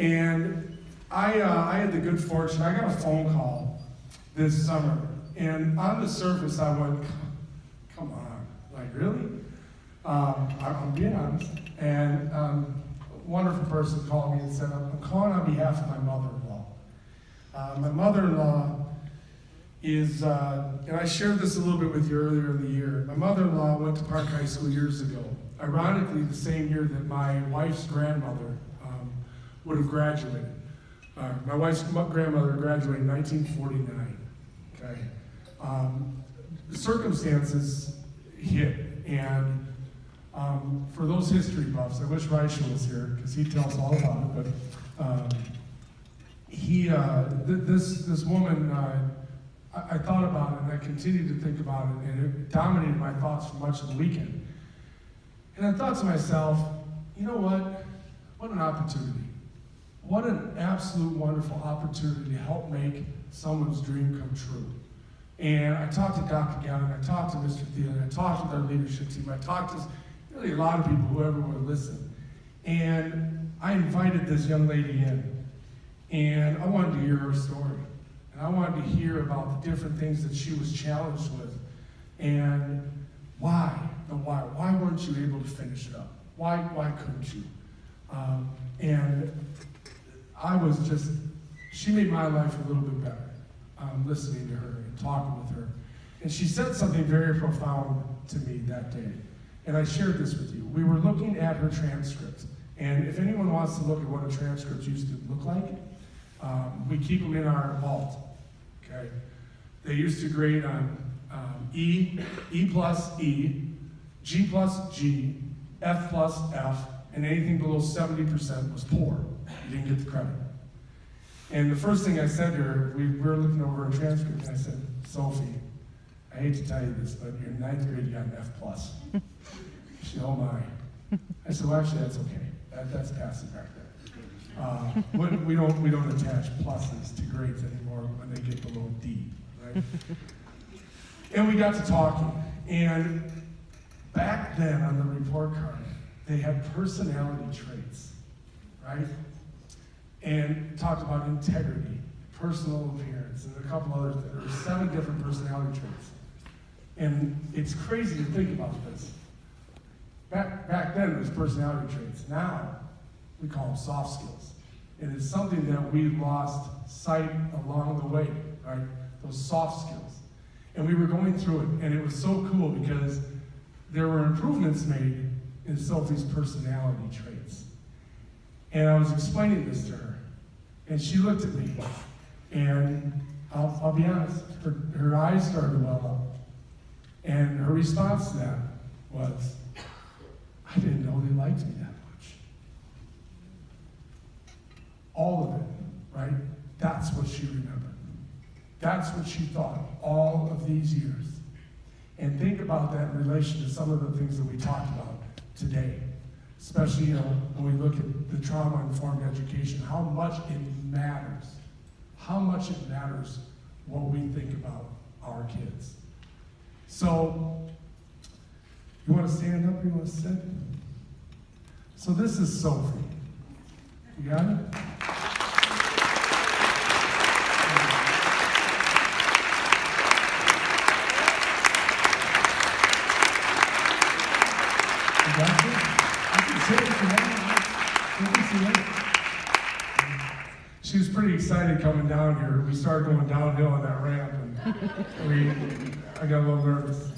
And I had the good fortune, I got a phone call this summer, and on the surface I went, come on, like really? I'm being honest. And a wonderful person called me and said, I'm calling on behalf of my mother-in-law. My mother-in-law is, and I shared this a little bit with you earlier in the year, my mother-in-law went to Park High School years ago. Ironically, the same year that my wife's grandmother would have graduated. My wife's grandmother graduated in 1949, okay? The circumstances hit, and for those history buffs, I wish Racine was here, because he tells all about it, but this woman, I thought about it, and I continued to think about it, and it dominated my thoughts for much of the weekend. And I thought to myself, you know what? What an opportunity. What an absolute wonderful opportunity to help make someone's dream come true. And I talked to Dr. Gavin, I talked to Mr. Thielen, I talked with our leadership team, I talked to really a lot of people, whoever would listen. And I invited this young lady in, and I wanted to hear her story. And I wanted to hear about the different things that she was challenged with, and why. Why weren't you able to finish it up? Why couldn't you? And I was just, she made my life a little bit better, listening to her and talking with her. And she said something very profound to me that day. And I shared this with you. We were looking at her transcript. And if anyone wants to look at what a transcript used to look like, we keep them in our vault, okay? They used to grade on E, E plus E, G plus G, F plus F, and anything below 70% was poor. You didn't get the credit. And the first thing I said to her, we were looking over her transcript, and I said, Sophie, I hate to tell you this, but in 9th grade you got an F plus. She said, oh my. I said, well, actually, that's okay. That's passive back there. We don't attach pluses to grades anymore when they get below D, right? And we got to talking, and back then on the report card, they had personality traits, right? And talked about integrity, personal appearance, and a couple others. There were 7 different personality traits. And it's crazy to think about this. Back then, it was personality traits. Now, we call them soft skills. And it's something that we lost sight along the way, right? Those soft skills. And we were going through it, and it was so cool because there were improvements made in Sophie's personality traits. And I was explaining this to her, and she looked at me, and I'll be honest, her eyes started to well up. And her response to that was, I didn't know they liked me that much. All of it, right? That's what she remembered. That's what she thought all of these years. And think about that in relation to some of the things that we talked about today. Especially, when we look at the trauma-informed education, how much it matters. How much it matters what we think about our kids. So, you want to stand up or you want to sit? So this is Sophie. You got it? You got it? You can sit if you want. You can see it. She was pretty excited coming down here. We started going downhill on that ramp, and I got a little nervous.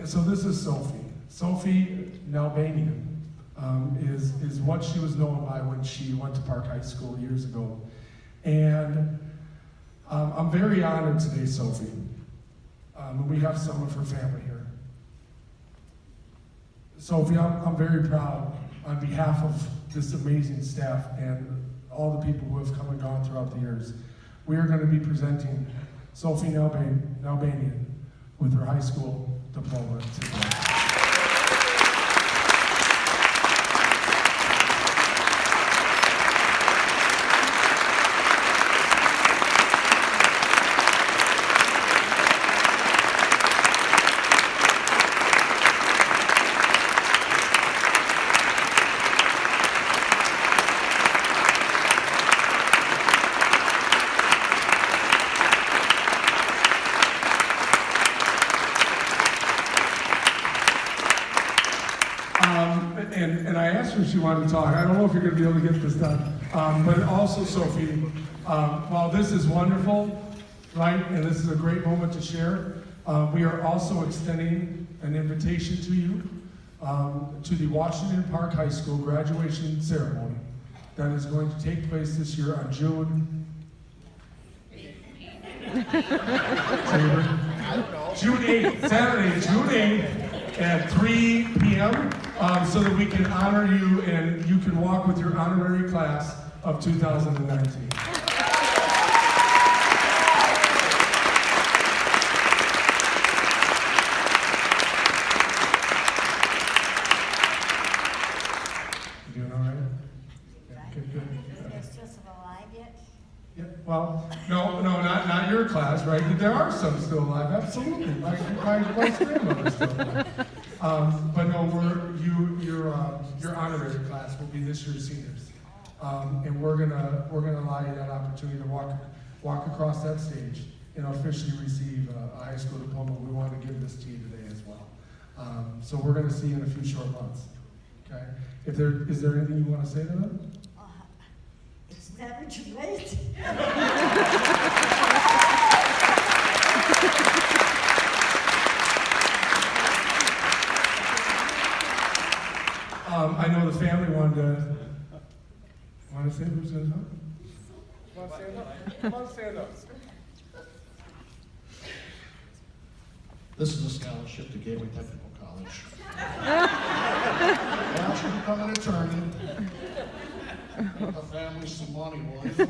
So this is Sophie. Sophie Nalbanian is what she was known by when she went to Park High School years ago. And I'm very honored today, Sophie. We have some of her family here. Sophie, I'm very proud on behalf of this amazing staff and all the people who have come and gone throughout the years. We are going to be presenting Sophie Nalbanian with her high school diploma today. if she wanted to talk. I don't know if you're going to be able to get this done. But also, Sophie, while this is wonderful, right, and this is a great moment to share, we are also extending an invitation to you to the Washington Park High School graduation ceremony that is going to take place this year on June 8th, Saturday, June 8th at 3 p.m. So that we can honor you and you can walk with your honorary class of 2019. You doing all right? Yeah, good. Is Joseph alive yet? Yeah, well, no, not your class, right? There are some still alive, absolutely. My wife's grandmother's still alive. But no, your honorary class will be this year's seniors, and we're gonna allow you that opportunity to walk across that stage and officially receive a high school diploma. We want to give this to you today as well. So we're gonna see you in a few short months. Okay? Is there anything you want to say to them? It's never too late. I know the family wanted to say who's going to talk? Come on, stand up. This is a scholarship to Gateway Technical College. I want you to become an attorney. Make the family some money, boys. We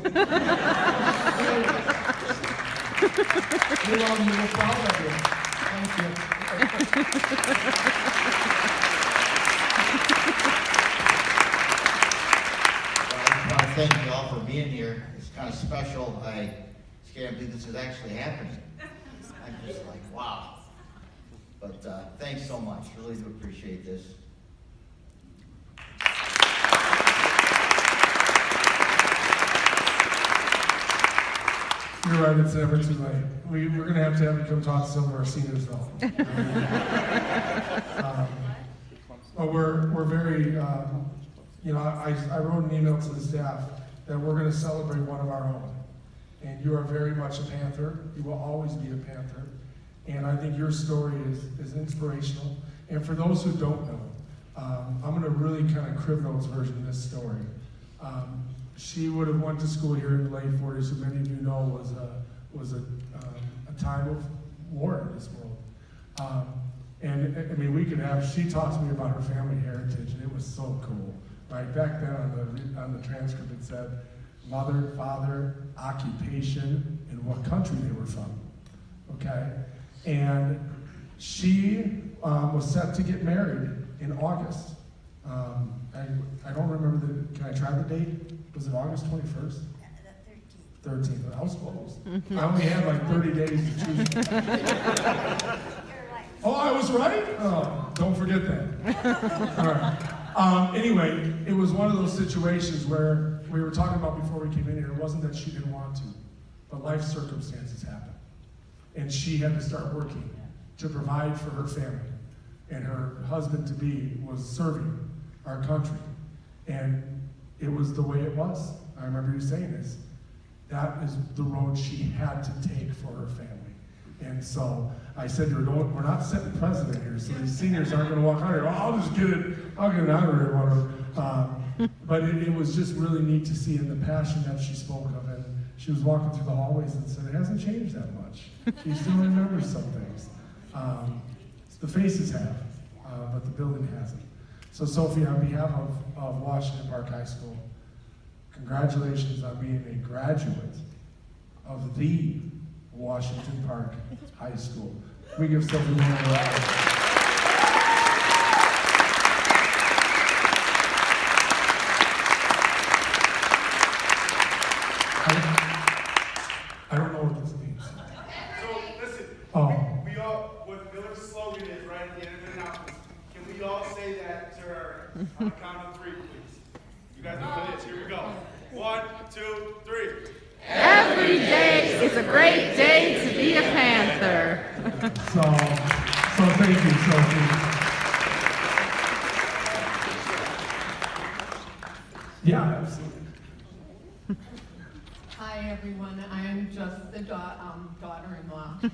love you. We're proud of you. Thank you. I want to thank you all for being here. It's kind of special. I can't believe this is actually happening. I'm just like, wow. But thanks so much. Really do appreciate this. You're right, it's never too late. We're going to have you come talk to some of our seniors, though. But we're very, I wrote an email to the staff that we're going to celebrate one of our own. And you are very much a Panther. You will always be a Panther. And I think your story is inspirational. And for those who don't know, I'm going to really kind of crib notes version of this story. She would have went to school here in the late 40s, who many of you know was a time of war in this world. And I mean, she talked to me about her family heritage, and it was so cool. Right back then on the transcript it said mother, father, occupation, and what country they were from. Okay? And she was set to get married in August. I don't remember can I try the date? Was it August 21st? 13th. I was close. I only had like 30 days to choose. Oh, I was right? Oh, don't forget that. All right. Anyway, it was one of those situations where we were talking about before we came in here. It wasn't that she didn't want to, but life circumstances happened. And she had to start working to provide for her family. And her husband-to-be was serving our country. And it was the way it was. I remember you saying this. That is the road she had to take for her family. And so I said to her, we're not setting precedent here, so these seniors aren't going to walk out here. I'll get an honorary one. But it was just really neat to see in the passion that she spoke of. And she was walking through the hallways and said, it hasn't changed that much. She still remembers some things. The faces have, but the building hasn't. So Sophie, on behalf of Washington Park High School, congratulations on being a graduate of the Washington Park High School. We give Sophie one round of applause. I don't know what this means. So listen, we all, what Miller's slogan is right at the end of the announcement. Can we all say that to her on the count of 3, please? You guys know what it is. Here we go. 1, 2, 3. Every day is a great day to be a Panther. So thank you, Sophie. Yeah, absolutely. Hi, everyone. I am just the daughter-in-law, but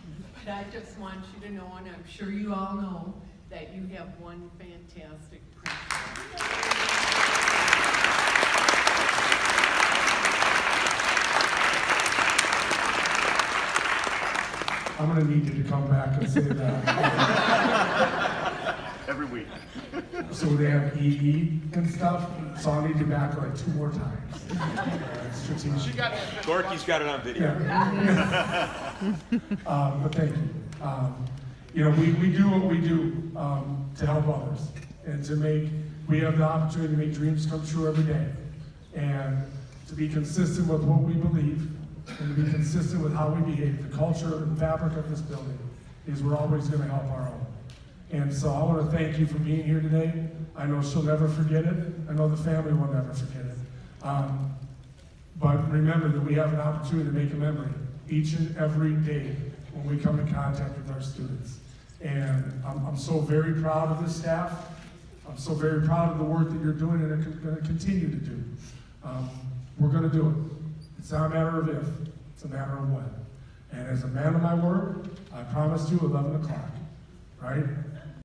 I just want you to know, and I'm sure you all know, that you have one fantastic principal. I'm gonna need you to come back and say that. Every week. So they have EE and stuff, so I'll need you back like 2 more times. Strategic. Gorky's got it on video. Yeah. But thank you. You know, we do what we do to help others and to make, we have the opportunity to make dreams come true every day. And to be consistent with what we believe and to be consistent with how we behave. The culture and fabric of this building is we're always going to help our own. And so I want to thank you for being here today. I know she'll never forget it. I know the family will never forget it. But remember that we have an opportunity to make a memory each and every day when we come in contact with our students. And I'm so very proud of this staff. I'm so very proud of the work that you're doing and are going to continue to do. We're going to do it. It's not a matter of if, it's a matter of when. And as a man of my word, I promised you 11 o'clock, right?